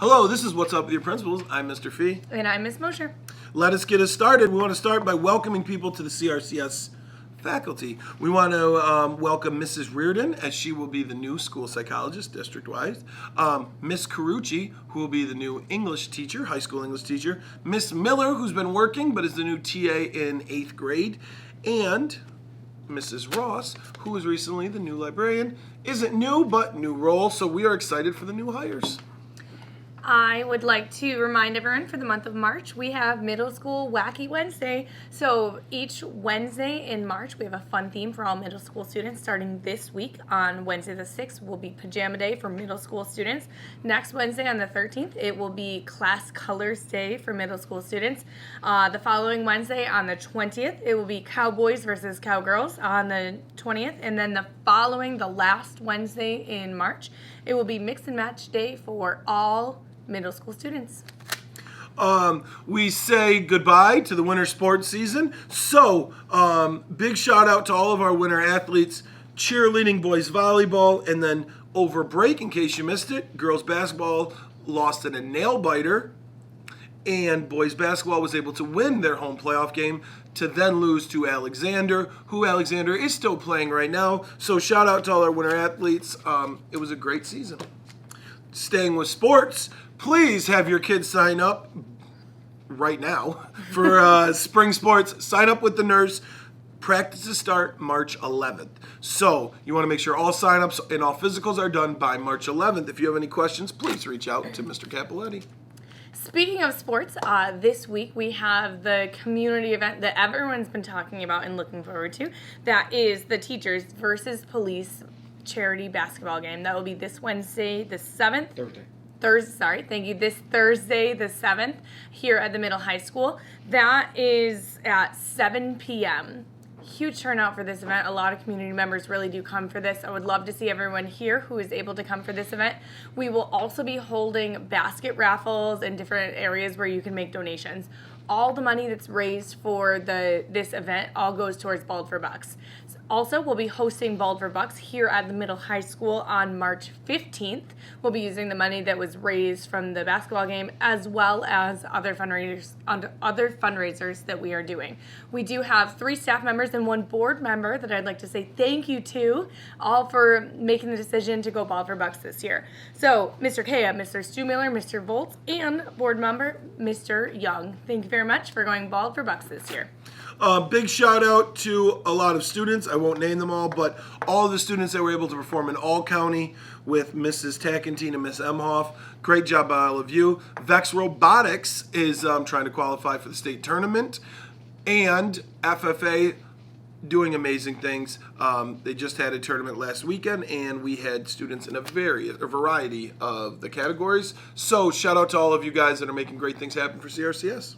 Hello, this is What's Up with Your Principals. I'm Mr. Fee. And I'm Miss Mosher. Let us get us started. We want to start by welcoming people to the CRCS faculty. We want to welcome Mrs. Reardon, as she will be the new school psychologist district-wise. Miss Carucci, who will be the new English teacher, high school English teacher. Miss Miller, who's been working but is the new TA in 8th grade. And Mrs. Ross, who is recently the new librarian. Isn't new, but new role, so we are excited for the new hires. I would like to remind everyone for the month of March, we have Middle School Wacky Wednesday. So each Wednesday in March, we have a fun theme for all middle school students. Starting this week on Wednesday the 6th will be Pajama Day for middle school students. Next Wednesday on the 13th, it will be Class Colors Day for middle school students. The following Wednesday on the 20th, it will be Cowboys versus Cowgirls on the 20th. And then the last Wednesday in March, it will be Mix and Match Day for all middle school students. We say goodbye to the winter sports season. So, big shout out to all of our winter athletes, cheerleading, boys volleyball, and then over break, in case you missed it, girls basketball lost in a nail biter, and boys basketball was able to win their home playoff game to then lose to Alexander, who Alexander is still playing right now. So shout out to all our winter athletes. It was a great season. Staying with sports, please have your kids sign up right now for spring sports. Sign up with the nurse. Practices start March 11th. So you want to make sure all sign-ups and all physicals are done by March 11th. If you have any questions, please reach out to Mr. Capoletti. Speaking of sports, this week we have the community event that everyone's been talking about and looking forward to. That is the Teachers versus Police charity basketball game. That will be this Wednesday, the 7th. This Thursday, the 7th, here at the middle high school. That is at 7 p.m. Huge turnout for this event. A lot of community members really do come for this. I would love to see everyone here who is able to come for this event. We will also be holding basket raffles and different areas where you can make donations. All the money that's raised for this event all goes towards Bald for Bucks. Also, we'll be hosting Bald for Bucks here at the middle high school on March 15th. We'll be using the money that was raised from the basketball game as well as other fundraisers that we are doing. We do have 3 staff members and 1 board member that I'd like to say thank you to, all for making the decision to go Bald for Bucks this year. So, Mr. Kea, Mr. Stu Miller, Mr. Volts, and board member Mr. Young. Thank you very much for going Bald for Bucks this year. Big shout out to a lot of students. I won't name them all, but all of the students that were able to perform in All County with Mrs. Tackentine and Miss Emhoff. Great job by all of you. Vex Robotics is trying to qualify for the state tournament, and FFA doing amazing things. They just had a tournament last weekend, and we had students in a variety of the categories. So shout out to all of you guys that are making great things happen for CRCS.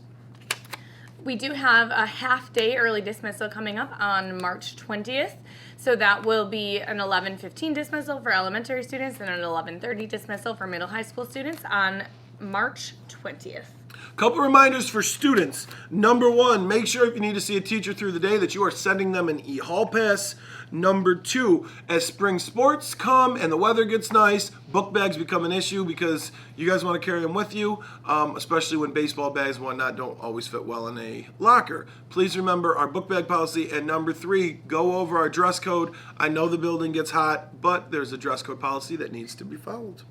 We do have a half-day early dismissal coming up on March 20th. So that will be an 11:15 dismissal for elementary students and an 11:30 dismissal for middle high school students on March 20th. Couple reminders for students. Number 1, make sure if you need to see a teacher through the day that you are sending them an e-hall pass. Number 2, as spring sports come and the weather gets nice, book bags become an issue because you guys want to carry them with you, especially when baseball bags and whatnot don't always fit well in a locker. Please remember our book bag policy. And number 3, go over our dress code. I know the building gets hot, but there's a dress code policy that needs to be followed.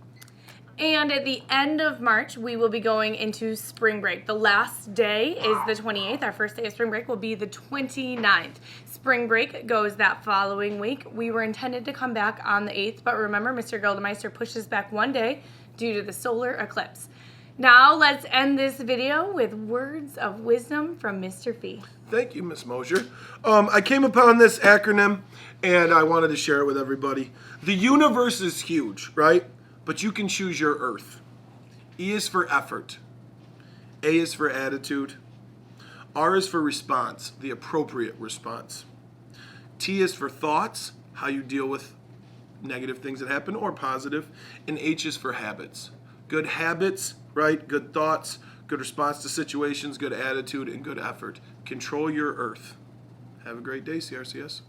And at the end of March, we will be going into spring break. The last day is the 28th. Our first day of spring break will be the 29th. Spring break goes that following week. We were intended to come back on the 8th, but remember, Mr. Gildemeister pushes back one day due to the solar eclipse. Now, let's end this video with words of wisdom from Mr. Fee. Thank you, Miss Mosher. I came upon this acronym, and I wanted to share it with everybody. The universe is huge, right? But you can choose your earth. E is for effort. A is for attitude. R is for response, the appropriate response. T is for thoughts, how you deal with negative things that happen or positive. And H is for habits. Good habits, right? Good thoughts, good response to situations, good attitude, and good effort. Control your earth. Have a great day, CRCS.